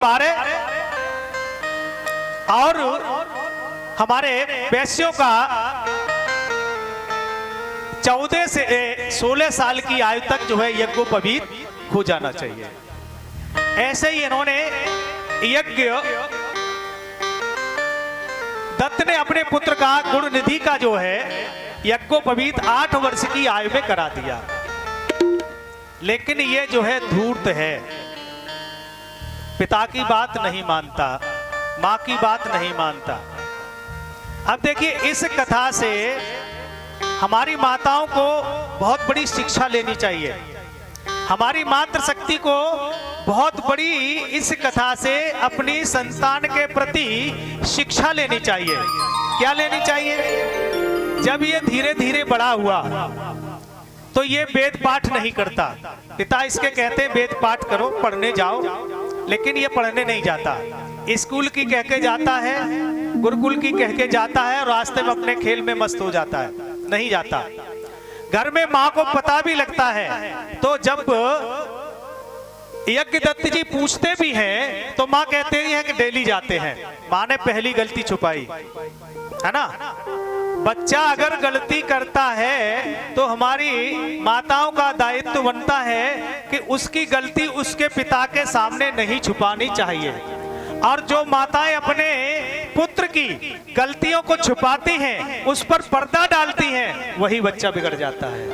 बारे और हमारे वैश्यों का 14 से 16 साल की आयु तक जो है यज्ञोपवीत हो जाना चाहिए। ऐसे ही इन्होंने यज्ञ दत्त ने अपने पुत्र का गुणनिधि का जो है यज्ञोपवीत 8 वर्ष की आयु में करा दिया। लेकिन ये जो है धूर्त है, पिता की बात नहीं मानता, माँ की बात नहीं मानता। अब देखिए इस कथा से हमारी माताओं को बहुत बड़ी शिक्षा लेनी चाहिए। हमारी मातृशक्ति को बहुत बड़ी इस कथा से अपनी संतान के प्रति शिक्षा लेनी चाहिए। क्या लेनी चाहिए? जब ये धीरे धीरे बड़ा हुआ तो ये वेद पाठ नहीं करता। पिता इसके कहते हैं वेद पाठ करो, पढ़ने जाओ, लेकिन ये पढ़ने नहीं जाता। स्कूल की कह के जाता है, गुरुकुल की कह के जाता है और रास्ते में अपने खेल में मस्त हो जाता है, नहीं जाता। घर में माँ को पता भी लगता है तो जब यज्ञदत्त जी पूछते भी हैं तो माँ कहते हैं कि डेली जाते हैं। माँ ने पहली गलती छुपाई है ना। बच्चा अगर गलती करता है तो हमारी माताओं का दायित्व बनता है कि उसकी गलती उसके पिता के सामने नहीं छुपानी चाहिए। और जो माताएं अपने पुत्र की गलतियों को छुपाती हैं, उस पर पर्दा डालती हैं, वही बच्चा बिगड़ जाता है,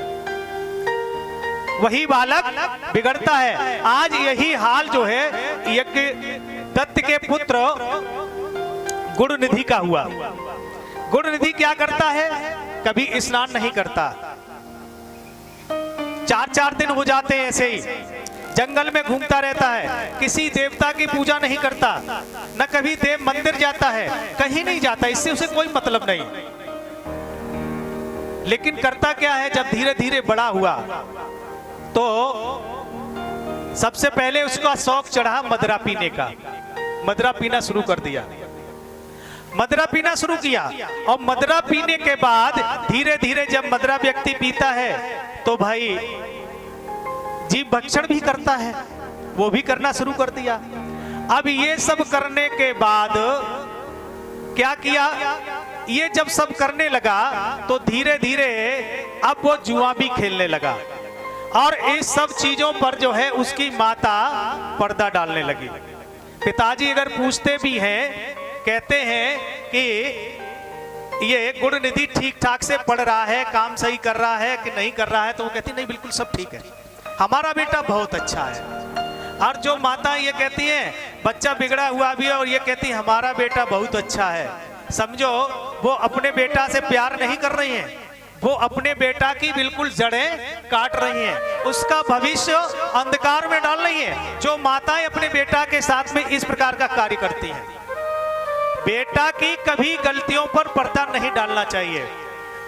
वही बालक बिगड़ता है। आज यही हाल जो है यज्ञदत्त के पुत्र गुणनिधि का हुआ। गुणनिधि क्या करता है? कभी स्नान नहीं करता, 4-4 दिन हो जाते हैं ऐसे ही जंगल में घूमता रहता है। किसी देवता की पूजा नहीं करता, न कभी देव मंदिर जाता है, कहीं नहीं जाता, इससे उसे कोई मतलब नहीं। लेकिन करता क्या है? जब धीरे धीरे बड़ा हुआ तो सबसे पहले उसका शौक चढ़ा मदरा पीने का। मदरा पीना शुरू कर दिया, मदरा पीना शुरू किया। और मदरा पीने के बाद धीरे धीरे जब मदरा व्यक्ति पीता है तो भाई जीव भक्षण भी करता है, वो भी करना शुरू कर दिया। अब ये सब करने के बाद क्या किया? ये जब सब करने लगा तो धीरे धीरे अब वो जुआ भी खेलने लगा। और इस सब चीजों पर जो है उसकी माता पर्दा डालने लगी। पिताजी अगर पूछते भी हैं, कहते हैं कि ये गुणनिधि ठीक ठाक से पढ़ रहा है, काम सही कर रहा है कि नहीं कर रहा है, तो वो कहती नहीं बिल्कुल सब ठीक है, हमारा बेटा बहुत अच्छा है। और जो माता ये कहती है बच्चा बिगड़ा हुआ भी है और ये कहती है हमारा बेटा बहुत अच्छा है, समझो वो अपने बेटा से प्यार नहीं कर रही हैं, वो अपने बेटा की बिल्कुल जड़ें काट रही हैं, उसका भविष्य अंधकार में डाल रही हैं। जो माताएं अपने बेटा के साथ में इस प्रकार का कार्य करती हैं, बेटा की कभी गलतियों पर पर्दा नहीं डालना चाहिए,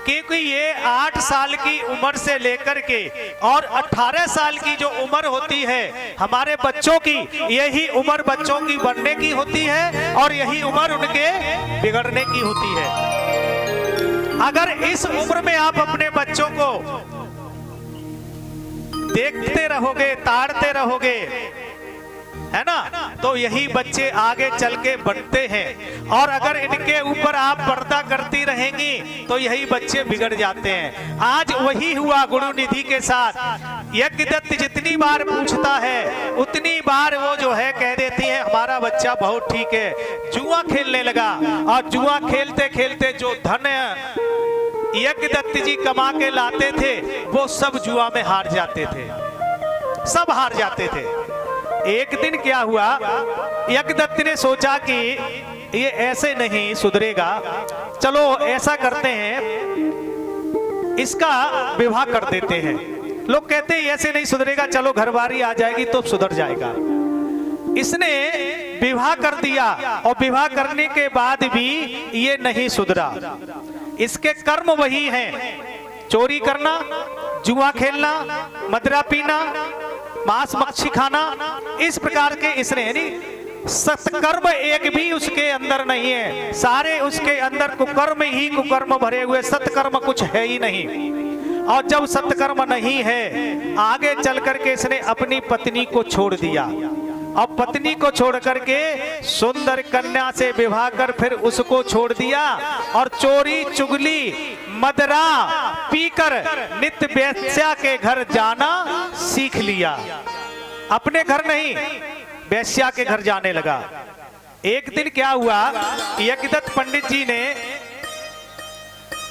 क्योंकि ये 8 साल की उम्र से लेकर के और 18 साल की जो उम्र होती है हमारे बच्चों की, यही उम्र बच्चों की बनने की होती है और यही उम्र उनके बिगड़ने की होती है। अगर इस उम्र में आप अपने बच्चों को देखते रहोगे, ताड़ते रहोगे, है ना, तो यही बच्चे आगे चल के बनते हैं। और अगर इनके ऊपर आप पर्दा करती रहेंगी तो यही बच्चे बिगड़ जाते हैं। आज वही हुआ गुणनिधि के साथ। यज्ञदत्त जितनी बार पूछता है उतनी बार वो जो है कह देती है हमारा बच्चा बहुत ठीक है। जुआ खेलने लगा और जुआ खेलते खेलते जो धन यज्ञदत्त जी कमा के लाते थे वो सब जुआ में हार जाते थे, सब हार जाते थे। एक दिन क्या हुआ, यज्ञदत्त ने सोचा कि ये ऐसे नहीं सुधरेगा, चलो ऐसा करते हैं इसका विवाह कर देते हैं। लोग कहते हैं ऐसे नहीं सुधरेगा, चलो घरवारी आ जाएगी तो सुधर जाएगा। इसने विवाह कर दिया और विवाह करने के बाद भी ये नहीं सुधरा। इसके कर्म वही हैं, चोरी करना, जुआ खेलना, मदरा पीना, मांस मच्छी खाना, इस प्रकार के इसने यानी सत्कर्म एक भी उसके अंदर नहीं है। सारे उसके अंदर कुकर्म ही कुकर्म भरे हुए, सत्कर्म कुछ है ही नहीं। और जब सत्कर्म नहीं है, आगे चल करके इसने अपनी पत्नी को छोड़ दिया और पत्नी को छोड़ करके सुंदर कन्या से विवाह कर फिर उसको छोड़ दिया और चोरी चुगली मदरा पीकर नित्य वेश्या के घर जाना सीख लिया। अपने घर नहीं, वेश्या के घर जाने लगा। एक दिन क्या हुआ, यज्ञदत्त पंडित जी ने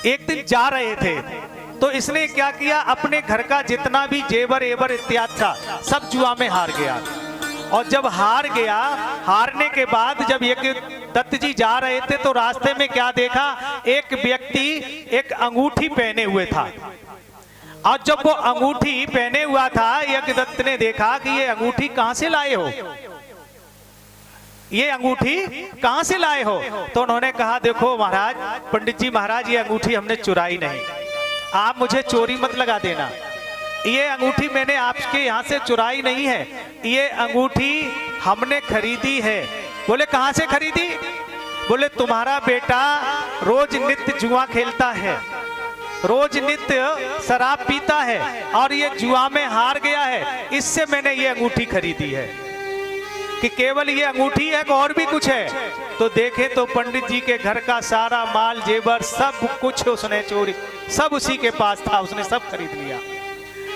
एक दिन जा रहे थे तो इसने क्या किया, अपने घर का जितना भी जेवर एवर इत्यादि था सब जुआ में हार गया। और जब हार गया, हारने के बाद जब यज्ञदत्त जी जा रहे थे तो रास्ते में क्या देखा, एक व्यक्ति एक अंगूठी पहने हुए था। और जब वो अंगूठी पहने हुआ था, यज्ञदत्त ने देखा कि ये अंगूठी कहां से लाए हो, ये अंगूठी कहां से लाए हो। तो उन्होंने कहा, देखो महाराज, पंडित जी महाराज, ये अंगूठी हमने चुराई नहीं, आप मुझे चोरी मत लगा देना। ये अंगूठी मैंने आपके यहाँ से चुराई नहीं है, ये अंगूठी हमने खरीदी है। बोले कहां से खरीदी? बोले तुम्हारा बेटा रोज नित्य जुआ खेलता है, रोज नित्य शराब पीता है और ये जुआ में हार गया है, इससे मैंने ये अंगूठी खरीदी है। कि केवल ये अंगूठी है, और भी कुछ है? तो देखे तो पंडित जी के घर का सारा माल जेवर सब कुछ उसने चोरी, सब उसी के पास था, उसने सब खरीद लिया।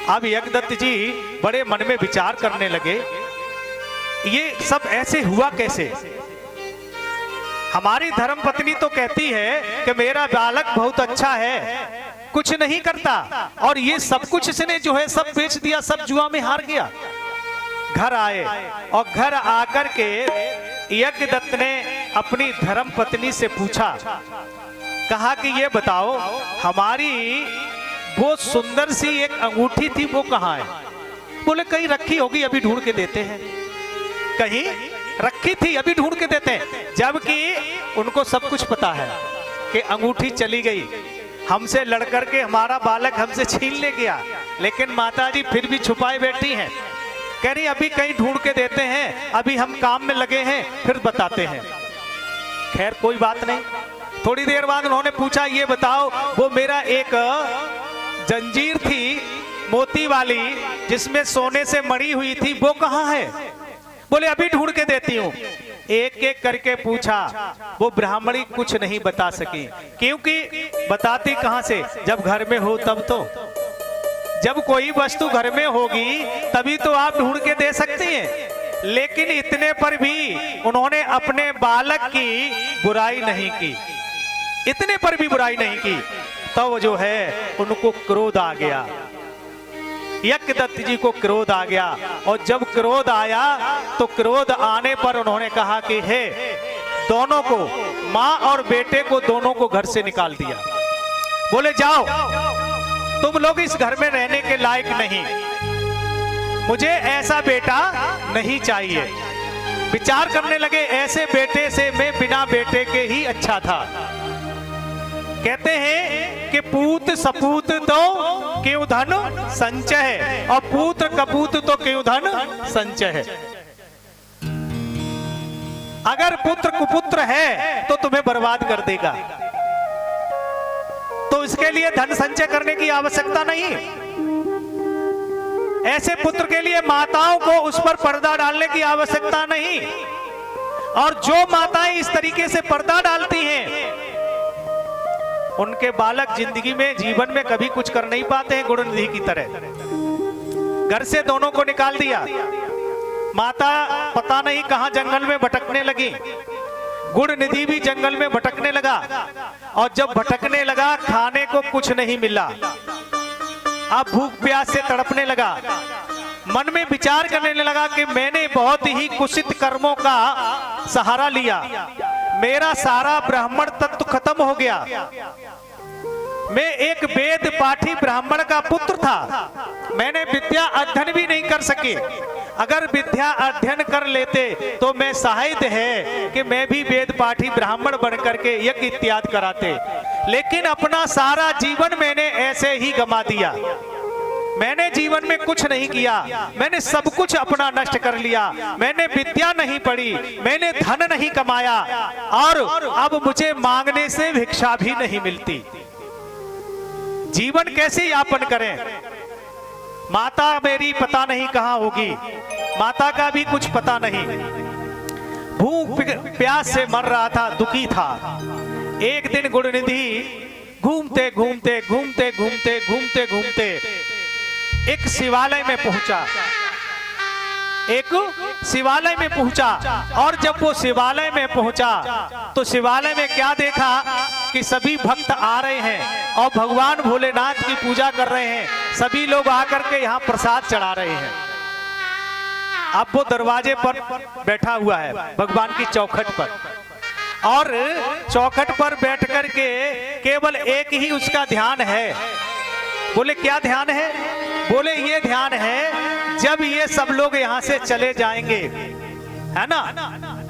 अब यज्ञदत्त जी बड़े मन में विचार करने लगे, ये सब ऐसे हुआ कैसे? हमारी धर्मपत्नी तो कहती है कि मेरा बालक बहुत अच्छा है, कुछ नहीं करता, और ये सब कुछ इसने जो है सब बेच दिया, सब जुआ में हार गया। घर आए और घर आकर के यज्ञदत्त ने अपनी धर्मपत्नी से पूछा, कहा कि ये बताओ, हमारी वो सुंदर सी एक अंगूठी थी वो कहाँ है? बोले कहीं रखी होगी, अभी ढूंढ के देते हैं। कहीं रखी थी, अभी ढूंढ के देते हैं। जबकि उनको सब कुछ पता है कि अंगूठी चली गई, हमसे लड़कर के हमारा बालक हमसे छीन ले गया, लेकिन माताजी फिर भी छुपाए बैठी हैं। कह रही अभी कहीं ढूंढ के देते हैं, अभी हम काम में लगे हैं, फिर बताते हैं। खैर कोई बात नहीं। थोड़ी देर बाद उन्होंने पूछा, ये बताओ, वो मेरा एक जंजीर थी मोती वाली जिसमें सोने से मड़ी हुई थी, वो कहाँ है? बोले अभी ढूंढ के देती हूँ। एक एक करके पूछा, वो ब्राह्मणी कुछ नहीं बता सकी, क्योंकि बताती कहां से, जब घर में हो तब। तो जब कोई वस्तु घर में होगी तभी तो आप ढूंढ के दे सकते हैं। लेकिन इतने पर भी उन्होंने अपने बालक की बुराई नहीं की, इतने पर भी बुराई नहीं की। तो जो है उनको क्रोध आ गया, यज्ञदत्त जी को क्रोध आ गया। और जब क्रोध आया तो क्रोध आने पर उन्होंने कहा कि हे, दोनों को, माँ और बेटे को, दोनों को घर से निकाल दिया। बोले जाओ, तुम लोग इस घर में रहने के लायक नहीं, मुझे ऐसा बेटा नहीं चाहिए। विचार करने लगे, ऐसे बेटे से मैं बिना बेटे के ही अच्छा था। कहते हैं कि पूत सपूत तो क्यों धन संचय है, और पुत्र कपूत तो क्यों धन संचय है। अगर पुत्र कुपुत्र है तो तुम्हें बर्बाद कर देगा, तो इसके लिए धन संचय करने की आवश्यकता नहीं। ऐसे पुत्र के लिए माताओं को उस पर पर्दा डालने की आवश्यकता नहीं। और जो माताएं इस तरीके से पर्दा डालती हैं, उनके बालक जिंदगी में, जीवन में कभी कुछ कर नहीं पाते हैं। गुणनिधि की तरह घर से दोनों को निकाल दिया। माता पता नहीं कहां जंगल में भटकने लगी, गुणनिधि भी जंगल में भटकने लगा। और जब भटकने लगा, खाने को कुछ नहीं मिला, अब भूख प्यास से तड़पने लगा। मन में विचार करने लगा कि मैंने बहुत ही कुत्सित कर्मों का सहारा लिया, मेरा सारा ब्राह्मण तत्व खत्म हो गया। मैं एक वेद पाठी ब्राह्मण का पुत्र था, मैंने विद्या अध्ययन भी नहीं कर सके। अगर विद्या अध्ययन कर लेते तो मैं शायद है कि मैं भी वेद पाठी ब्राह्मण बनकर के यज्ञ इत्यादि कराते। लेकिन अपना सारा जीवन मैंने ऐसे ही गंवा दिया। मैंने जीवन में कुछ नहीं किया, मैंने सब कुछ अपना नष्ट कर लिया। मैंने विद्या नहीं पढ़ी, मैंने धन नहीं कमाया, और अब मुझे मांगने से भिक्षा भी नहीं मिलती। जीवन कैसे यापन करें? माता मेरी पता नहीं कहां होगी, माता का भी कुछ पता नहीं, भूख प्यास से मर रहा था, दुखी था। एक दिन गुणनिधि घूमते घूमते घूमते घूमते घूमते घूमते एक शिवालय में पहुंचा, एक शिवालय में पहुंचा। और जब वो शिवालय में पहुंचा तो शिवालय में क्या देखा कि सभी भक्त आ रहे हैं और भगवान भोलेनाथ की पूजा कर रहे हैं। सभी लोग आकर के यहाँ प्रसाद चढ़ा रहे हैं। अब वो दरवाजे पर बैठा हुआ है, भगवान की चौखट पर, और चौखट पर बैठ कर के केवल एक ही उसका ध्यान है। बोले क्या ध्यान है? बोले ये ध्यान है जब ये सब लोग यहाँ से चले जाएंगे, है ना,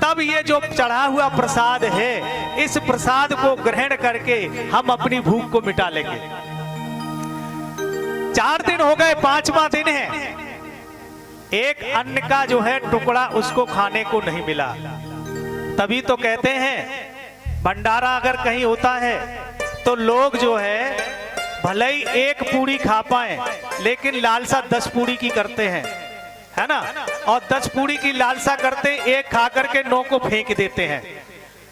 तब ये जो चढ़ा हुआ प्रसाद है, इस प्रसाद को ग्रहण करके हम अपनी भूख को मिटा लेंगे। 4 दिन हो गए, 5वां दिन है, एक अन्न का जो है टुकड़ा उसको खाने को नहीं मिला। तभी तो कहते हैं भंडारा अगर कहीं होता है तो लोग जो है भले ही 1 पूड़ी खा पाए लेकिन लालसा 10 पूड़ी की करते हैं, है ना, और 10 पूड़ी की लालसा करते, एक खा करके 9 को फेंक देते हैं।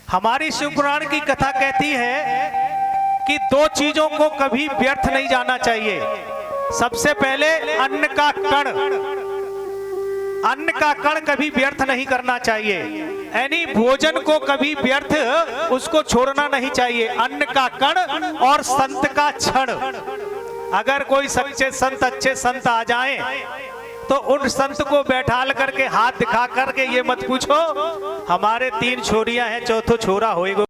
हमारी शिव पुराण की कथा कहती है कि 2 चीजों को कभी व्यर्थ नहीं जाना चाहिए। सबसे पहले अन्न का कण कभी व्यर्थ नहीं करना चाहिए, यानी भोजन को कभी व्यर्थ उसको छोड़ना नहीं चाहिए। अन्न का कण और संत का क्षण। अगर कोई सच्चे संत, अच्छे संत आ जाएं तो उन संत को बैठाल करके हाथ दिखा करके ये मत पूछो हमारे 3 छोरियां हैं, चौथो छोरा होएगा।